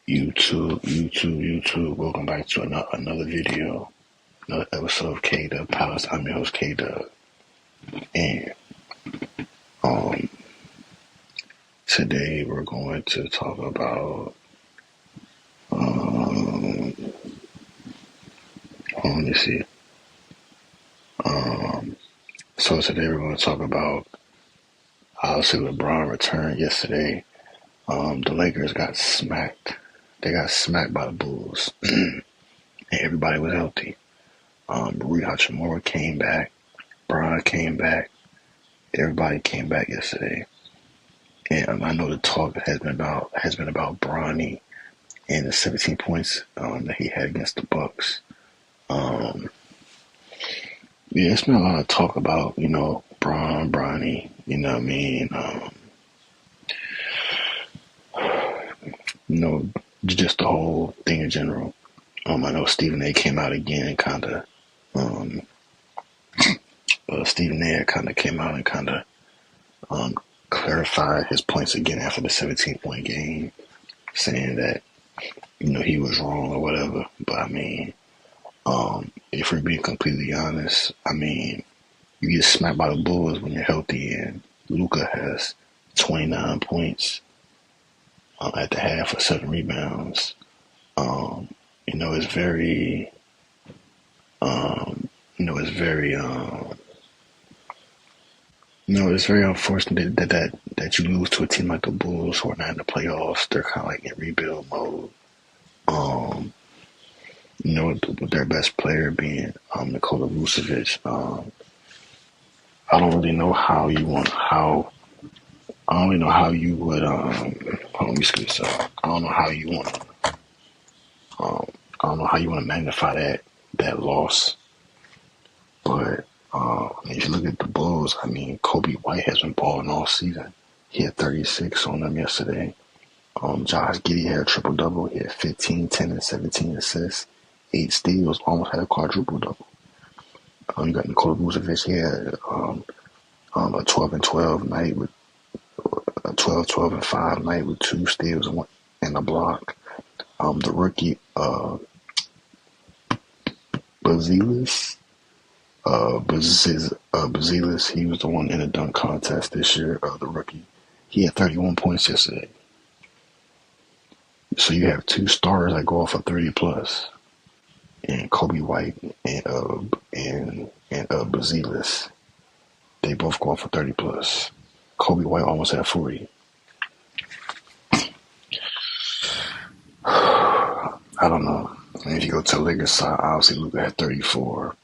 YouTube. Welcome back to another video, another episode of K Dub Palace. I'm your host K Dub, and um, today we're going to talk about let me see. Um, so today we're going to talk about obviously LeBron returned yesterday. The Lakers got smacked. They got smacked by the Bulls, and everybody was healthy. Rui Hachimura came back. Bron came back. Everybody came back yesterday. And I know the talk has been about Bronny and the 17 points that he had against the Bucks. Um, yeah, it's been a lot of talk about Bronny. You know what I mean? You know, just the whole thing in general. I know Stephen A. came out again and kind of Stephen A. kind of came out and kind of um, clarified his points again after the 17-point game, saying that he was wrong or whatever. But I mean, if we're being completely honest, I mean, you get smacked by the Bulls when you're healthy, and Luka has 29 points at the half with 7 rebounds. Um, it's very, it's very, it's very unfortunate that you lose to a team like the Bulls who are not in the playoffs. They're kind of like in rebuild mode. Um, with their best player being Nikola Vucevic. I don't really know how you want how. I don't really know how you would. Hold on, let me screw this up. I don't know how you want. Um, I don't know how you want to magnify that loss. But if you look at the Bulls, I mean, Kobe White has been balling all season. He had 36 on them yesterday. Josh Giddey had a triple double. He had 15, 10, and 17 assists, 8 steals, almost had a quadruple double. You got Nikola Vucevic. He had a 12 and 12 night with a 12 and 5 night with 2 steals and a block. The rookie Bazilis, Bazilis, he was the one in the dunk contest this year. The rookie, he had 31 points yesterday. So you have 2 stars that go off of 30 plus, and Kobe White and Bazilis, they both go off for 30 plus. Kobe White almost had 40. I don't know. And if you go to the Lakers side, obviously Luka had 34.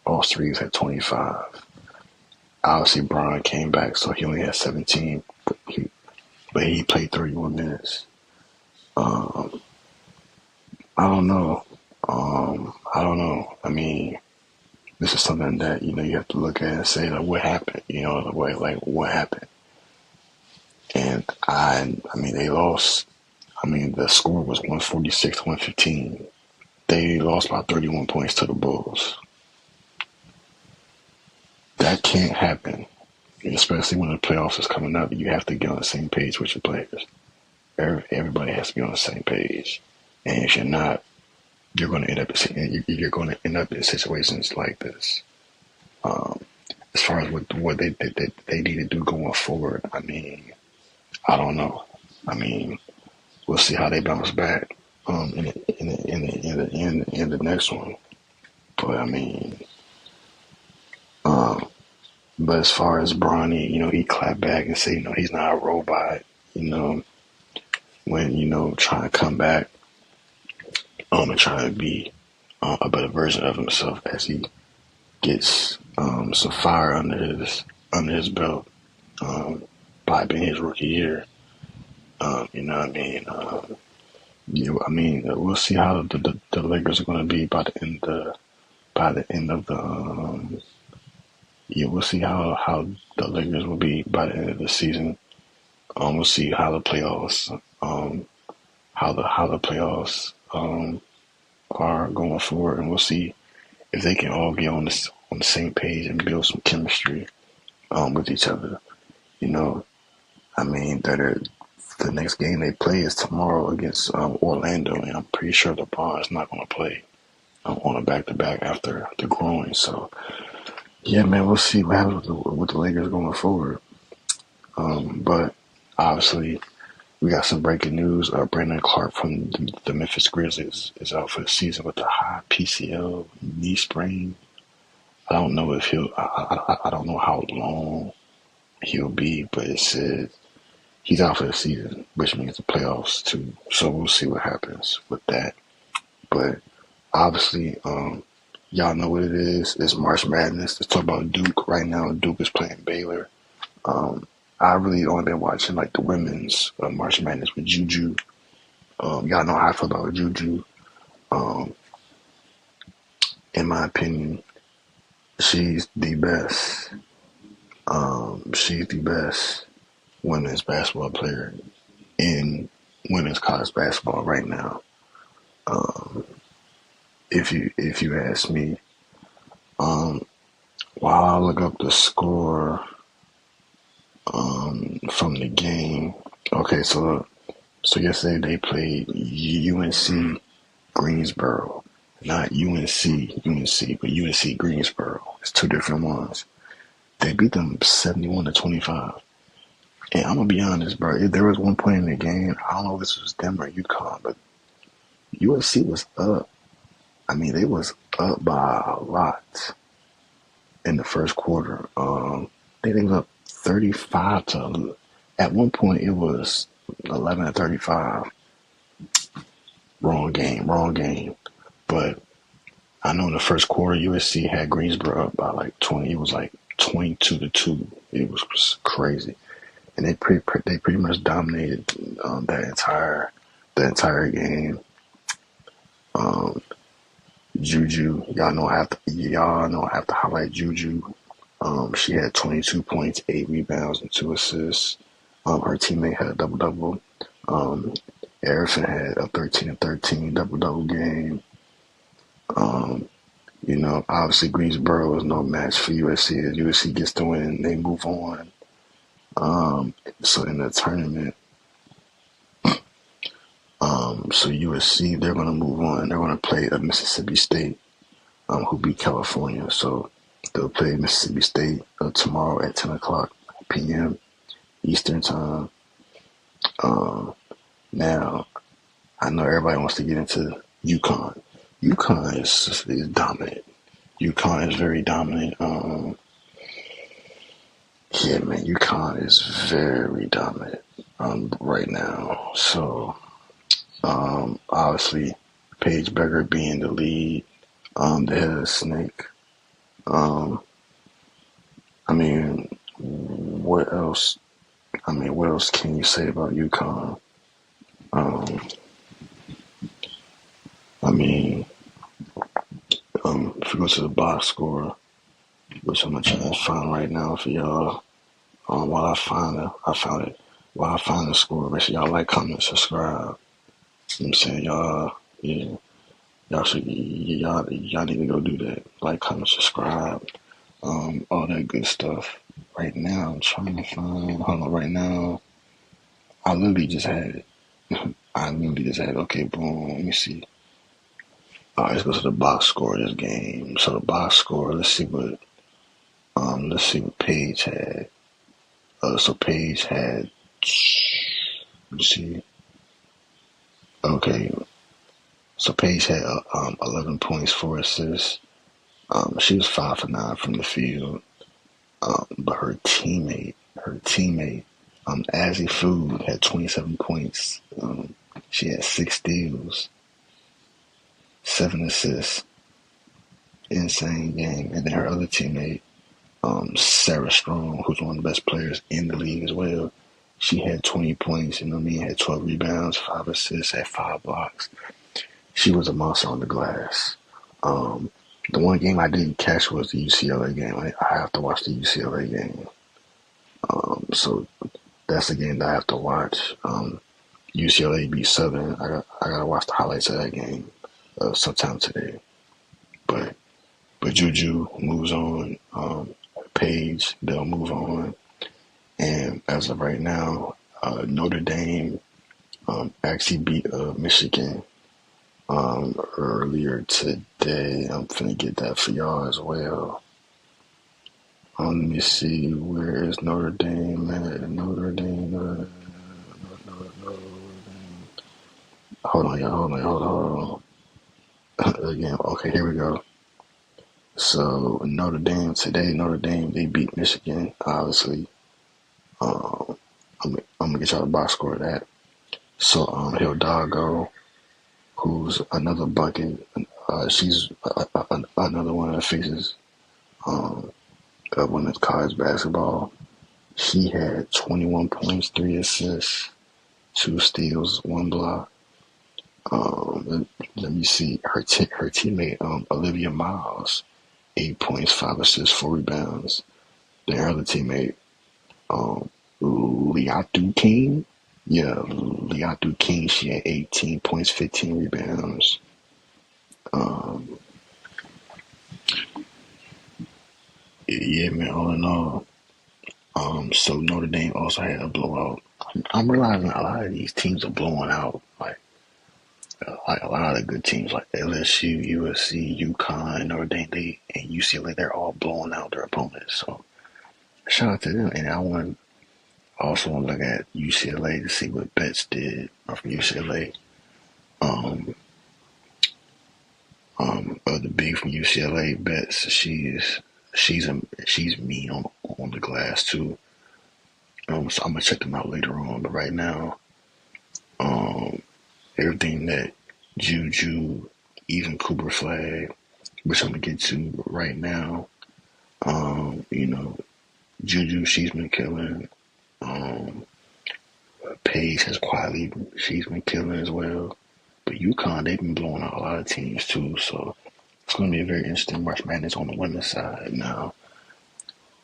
Austin Reeves had 25. Obviously Bron came back, so he only had 17, but he played 31 minutes. I don't know. I don't know. I mean, this is something that you have to look at and say like, what happened? The way like what happened? And I mean, they lost. I mean, the score was 146 to 115. They lost by 31 points to the Bulls. That can't happen, especially when the playoffs is coming up. You have to get on the same page with your players. Everybody has to be on the same page, and if you're not, you're going to end up in situations like this. As far as what they need to do going forward, I mean, I don't know. I mean, we'll see how they bounce back in the next one. But I mean, but as far as Bronny, he clapped back and said, he's not a robot. When trying to come back, and trying to be a better version of himself as he gets some fire under his belt by being his rookie year. You know what I mean? We'll see how the Lakers are going to be by the end of the. We'll see how the Lakers will be by the end of the season. We'll see how the playoffs are going forward, and we'll see if they can all get on the same page and build some chemistry with each other. I mean, that are the next game they play is tomorrow against Orlando, and I'm pretty sure LeBron is not going to play on a back-to-back after the groin. So, yeah, man, we'll see what happens with the Lakers going forward. But obviously, we got some breaking news. Brandon Clark from the Memphis Grizzlies is out for the season with a high PCL knee sprain. I don't know if I don't know how long he'll be, but it said he's out for the season, which means the playoffs too. So we'll see what happens with that. But obviously, y'all know what it is. It's March Madness. Let's talk about Duke right now. Duke is playing Baylor. I really only been watching like the women's March Madness with Juju. Y'all know how I feel about Juju. In my opinion, she's the best. She's the best women's basketball player in women's college basketball right now. If you ask me, while I look up the score from the game. Okay, so yesterday they played UNC Greensboro, not UNC, but UNC Greensboro. It's two different ones. They beat them 71-25. And I'm gonna be honest, bro. If there was one point in the game, I don't know if this was them or UConn, but UNC was up. I mean, they was up by a lot in the first quarter. They was up 35 to. At one point, it was 11-35. Wrong game. But I know in the first quarter, USC had Greensboro up by like 20. It was like 22-2. It was crazy, and they pretty much dominated that entire game. Juju, y'all know I have to highlight Juju. She had 22 points, 8 rebounds, and 2 assists. Her teammate had a double-double. Erickson had a 13-13 double-double game. Obviously Greensboro is no match for USC. As USC gets the win, they move on. So in the tournament, so USC, they're going to move on. They're going to play Mississippi State, who beat California. So they'll play Mississippi State tomorrow at 10 o'clock p.m. Eastern time. Now, I know everybody wants to get into UConn. UConn is dominant. UConn is very dominant. Yeah, man, UConn is very dominant right now. So, obviously, Paige Bueckers being the lead, the head of the snake. I mean, what else? What else can you say about UConn? If you go to the box score, which I'm gonna try to find right now for y'all. While I find it. While I find the score, make sure y'all like, comment, subscribe. You know what I'm saying? Y'all need to go do that. Like, comment, subscribe, all that good stuff. Right now, I'm trying to find. Hold on. Right now, I literally just had it. Okay, boom. Let me see. All right, let's go to the box score of this game. So the box score. Let's see what Paige had. So Paige had. Let me see. Okay. So Paige had 11 points, 4 assists. She was 5 for 9 from the field. But her teammate, Azzy Food, had 27 points. She had 6 steals, 7 assists. Insane game. And then her other teammate, Sarah Strong, who's one of the best players in the league as well. She had 20 points, had 12 rebounds, 5 assists, had 5 blocks. She was a monster on the glass. The one game I didn't catch was the UCLA game. I have to watch the UCLA game. So that's the game that I have to watch. UCLA beat Southern. I gotta watch the highlights of that game sometime today. But Juju moves on. Paige, they'll move on. And as of right now, Notre Dame actually beat Michigan earlier today. I'm finna get that for y'all as well. Let me see, where is Notre Dame at? Notre Dame. Hold on, y'all. Hold on. Again, okay, here we go. So Notre Dame today, Notre Dame they beat Michigan. Obviously, I'm gonna get y'all the box score of that. So Hidalgo, who's another bucket, she's another one of the faces um, of women's college basketball. She had 21 points, 3 assists, 2 steals, 1 block. Let me see. Her teammate Olivia Miles, 8 points, 5 assists, 4 rebounds. Then her other teammate Liatu King. Yeah, Liatu King. She had 18 points, 15 rebounds. Um, yeah, man. All in all, so Notre Dame also had a blowout. I'm realizing a lot of these teams are blowing out. Like a lot of the good teams like LSU, USC, UConn, Notre Dame, and UCLA, they're all blowing out their opponents. So shout out to them. And also want to look at UCLA to see what Betts did from UCLA. The big from UCLA, Betts, she's mean on the glass too. So I'm gonna check them out later on. But right now, um, everything that Juju, even Cooper Flagg, which I'm gonna get to right now. You know, Juju, she's been killing. Um, Paige has quietly, she's been killing as well. But UConn, they've been blowing out a lot of teams too. So it's going to be a very interesting March Madness on the women's side. Now,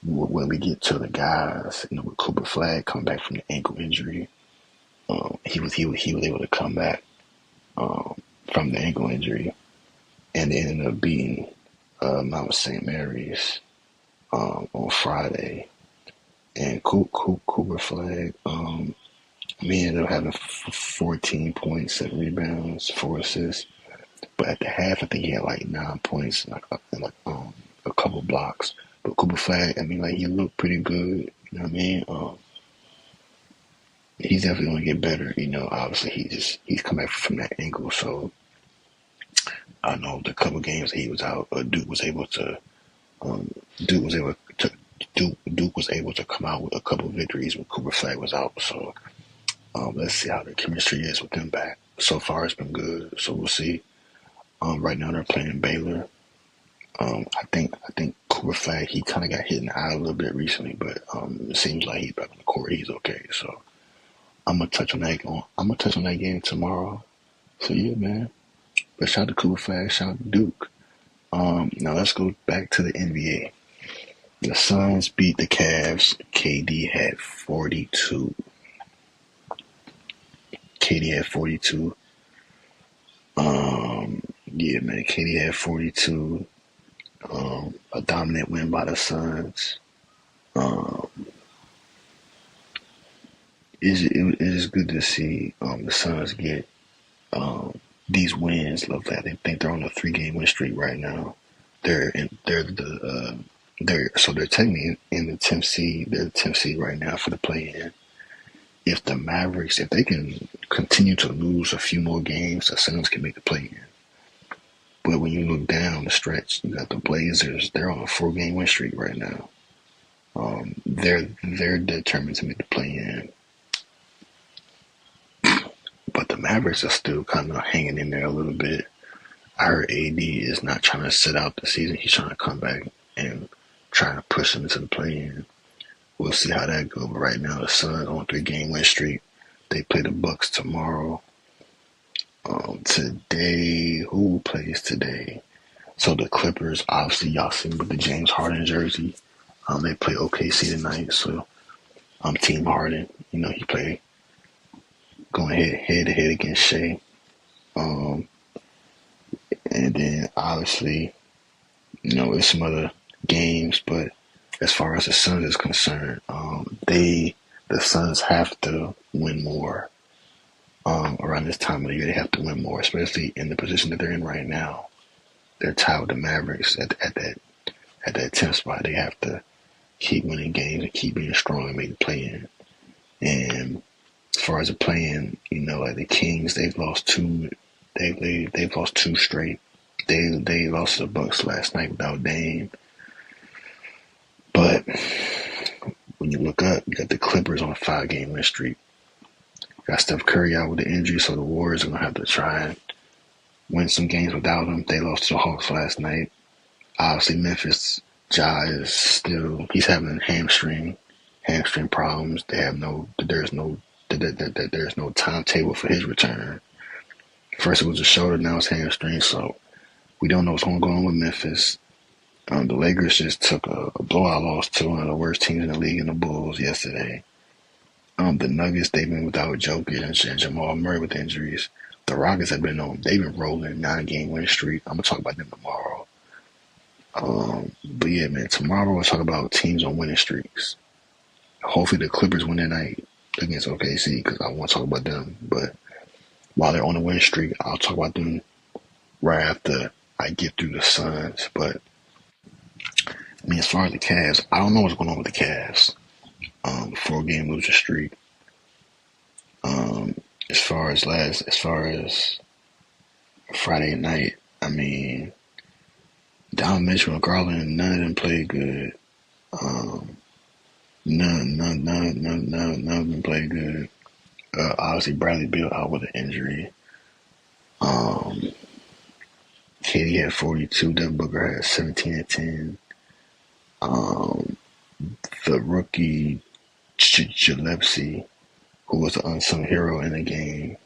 when we get to the guys, with Cooper Flagg coming back from the ankle injury, he was able to come back from the ankle injury and ended up beating Mount St. Mary's on Friday. And Cooper Flagg, we ended up having 14 points, 7 rebounds, 4 assists. But at the half, I think he had like 9 points and a couple blocks. But Cooper Flagg, I mean, like he looked pretty good. You know what I mean? He's definitely gonna get better. Obviously he's come back from that ankle. So I know the couple games that he was out, Duke was able to Duke was able to Duke was able to come out with a couple of victories when Cooper Flagg was out. So let's see how the chemistry is with them back. So far, it's been good. So we'll see. Right now, they're playing Baylor. I think Cooper Flagg, he kind of got hit in the eye a little bit recently, but it seems like he's back on the court. He's okay. So I'm gonna touch on that. I'm gonna touch on that game tomorrow. So yeah, man. But shout out to Cooper Flagg. Shout out to Duke. Now let's go back to the NBA. The Suns beat the Cavs. KD had 42. KD had 42. Yeah, man. KD had 42. A dominant win by the Suns. Um, it is good to see the Suns get these wins. Love that. They think they're on a 3-game win streak right now. They're technically in the 10th seed. They're the 10th seed right now for the play-in. If the Mavericks, if they can continue to lose a few more games, the Suns can make the play-in. But when you look down the stretch, you got the Blazers. They're on a 4-game win streak right now. They're determined to make the play-in. But the Mavericks are still kind of hanging in there a little bit. I heard AD is not trying to sit out the season. He's trying to come back and trying to push them into the play-in. We'll see how that goes. But right now, the Suns on a 3-game win streak. They play the Bucks tomorrow. Today, who plays today? So the Clippers, obviously, y'all seen with the James Harden jersey. They play OKC tonight. So Team Harden. He play going head to head against Shea. And then obviously, there's some other games, but as far as the Suns is concerned, they the Suns have to win more. Around this time of the year, they have to win more, especially in the position that they're in right now. They're tied with the Mavericks at that 10th spot. They have to keep winning games and keep being strong and make the play in. And as far as the play-in, like the Kings, they've lost two. They've lost two straight. They lost to the Bucks last night without Dame. But when you look up, you got the Clippers on a 5-game win streak. Got Steph Curry out with the injury, so the Warriors are gonna have to try and win some games without him. They lost to the Hawks last night. Obviously, Memphis, Ja is still he's having hamstring problems. There's no timetable for his return. First it was a shoulder, now it's hamstring, so we don't know what's going to go on with Memphis. The Lakers just took a blowout loss to one of the worst teams in the league in the Bulls yesterday. The Nuggets, they've been without Jokic and Jamal Murray with injuries. The Rockets they've been rolling 9-game win streak. I'm gonna talk about them tomorrow. But yeah, man, tomorrow we'll talk about teams on winning streaks. Hopefully the Clippers win tonight against OKC because I want to talk about them. But while they're on a win streak, I'll talk about them right after I get through the Suns. But I mean, as far as the Cavs, I don't know what's going on with the Cavs. 4-game losing streak. As far as Friday night, I mean, Donovan Mitchell and Garland, none of them played good. None of them played good. Obviously, Bradley Beal out with an injury. Katie had 42. Devin Booker had 17 and 10. The rookie Gillespie, who was the unsung hero in the game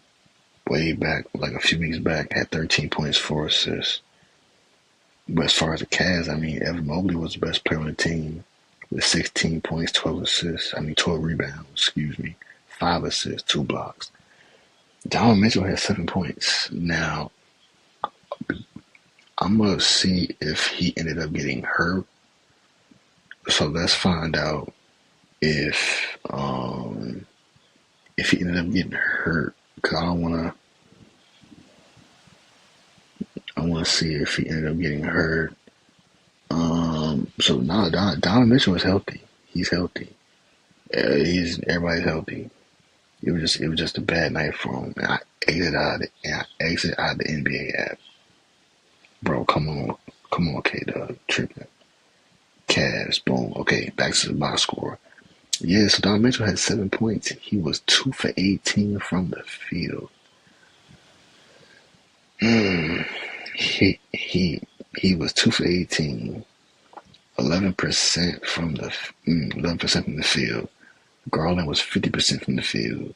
way back, like a few weeks back, had 13 points, 4 assists. But as far as the Cavs, I mean, Evan Mobley was the best player on the team with 16 points, 12 rebounds, 5 assists, 2 blocks. Donovan Mitchell had 7 points. Now, I'm going to see if he ended up getting hurt. So let's find out if he ended up getting hurt. Because I want to see if he ended up getting hurt. So now Donovan Mitchell is healthy. He's healthy. Everybody's healthy. It was just a bad night for him. And I exited out of the NBA app. Bro, come on, K-Dub, tripping. Cavs, boom. Okay, back to the box score. Yeah, so Donovan Mitchell had 7 points. He was 2 for 18 from the field. He was 2 for 18. 11% from the field. Garland was 50% from the field.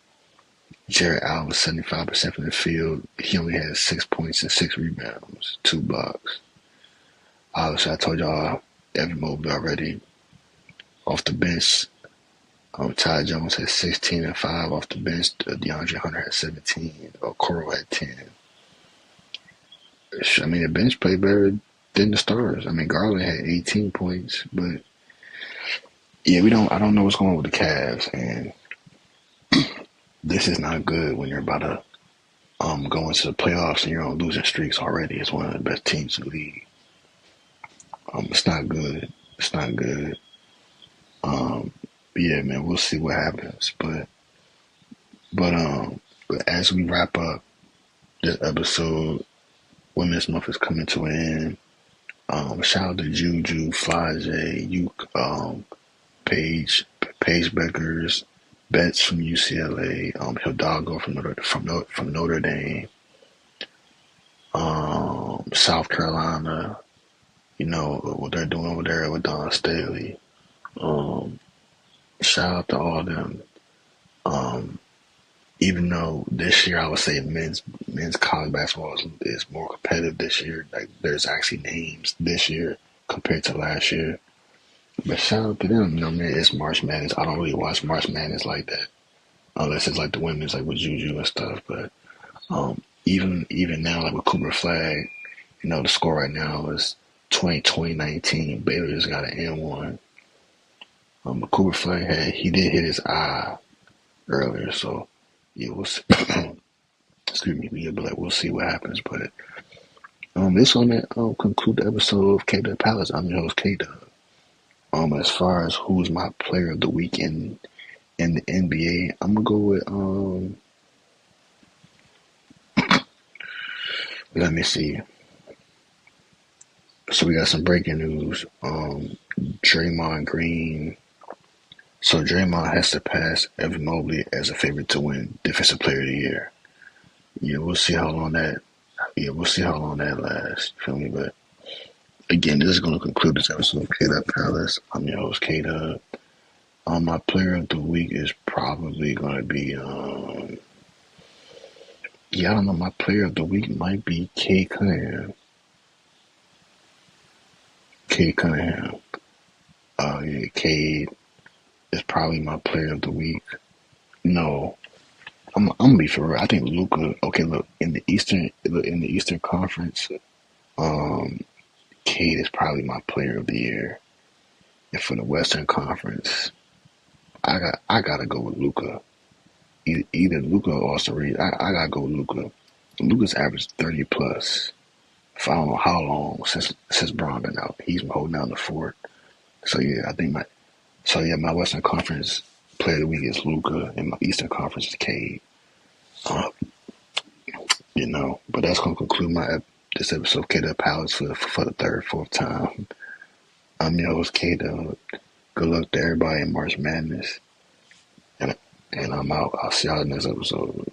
Jarrett Allen was 75% from the field. He only had 6 points and 6 rebounds, 2 blocks. Obviously, I told y'all Evan Mobley already. Off the bench, Ty Jones had 16 and 5 off the bench. DeAndre Hunter had 17. Okoro had 10. I mean, the bench played better than the stars. I mean, Garland had 18 points, but yeah, I don't know what's going on with the Cavs, and this is not good when you're about to go into the playoffs and you're on losing streaks already. It's one of the best teams in the league. It's not good. It's not good. Yeah, man, we'll see what happens. But as we wrap up this episode, Women's Month is coming to an end. Shout out to Juju, Flagg, Paige, Bueckers, Betts from UCLA, Hidalgo from Notre Dame, South Carolina. You know what they're doing over there with Don Staley. Shout out to all of them. Even though this year I would say men's college basketball is more competitive this year. Like there's actually names this year compared to last year. But shout out to them. You know, man, it's March Madness. I don't really watch March Madness like that, unless it's like the women's, like with Juju and stuff. But even now, like with Cooper Flagg, you know, the score right now is 20-19. Baylor just got an N1. Cooper Flagg he did hit his eye earlier, so yeah, we'll see. Excuse me, yeah, but like we'll see what happens. But this on that conclude the episode of K Dub Palace. I'm your host K Dub. As far as who's my player of the week in the NBA, I'm gonna go with let me see. So we got some breaking news. Draymond Green. So Draymond has surpassed Evan Mobley as a favorite to win Defensive Player of the Year. Yeah, we'll see how long that. Yeah, we'll see how long that lasts. Feel me? But again, this is going to conclude this episode of K Dub Palace. I'm your host K Dub. My player of the week is probably going to be yeah, I don't know. My player of the week might be Cade Cunningham. Cade Cunningham. Yeah, Cade is probably my player of the week. No, I'm gonna be for real. I think Luka. Okay, look in the Eastern Conference. Um, Cade is probably my player of the year. And for the Western Conference, I gotta go with Luka. Either Luka or Austin Reed. I gotta go with Luka. Luka's averaged 30 plus for I don't know how long since Braun been out. He's been holding down the fort. So yeah, my Western Conference player of the week is Luka, and my Eastern Conference is Cade. Uh, but that's gonna conclude this episode of K Dub Palace for the third, fourth time. I'm your host K Dub. Good luck to everybody in March Madness, and I'm out. I'll see y'all in the next episode.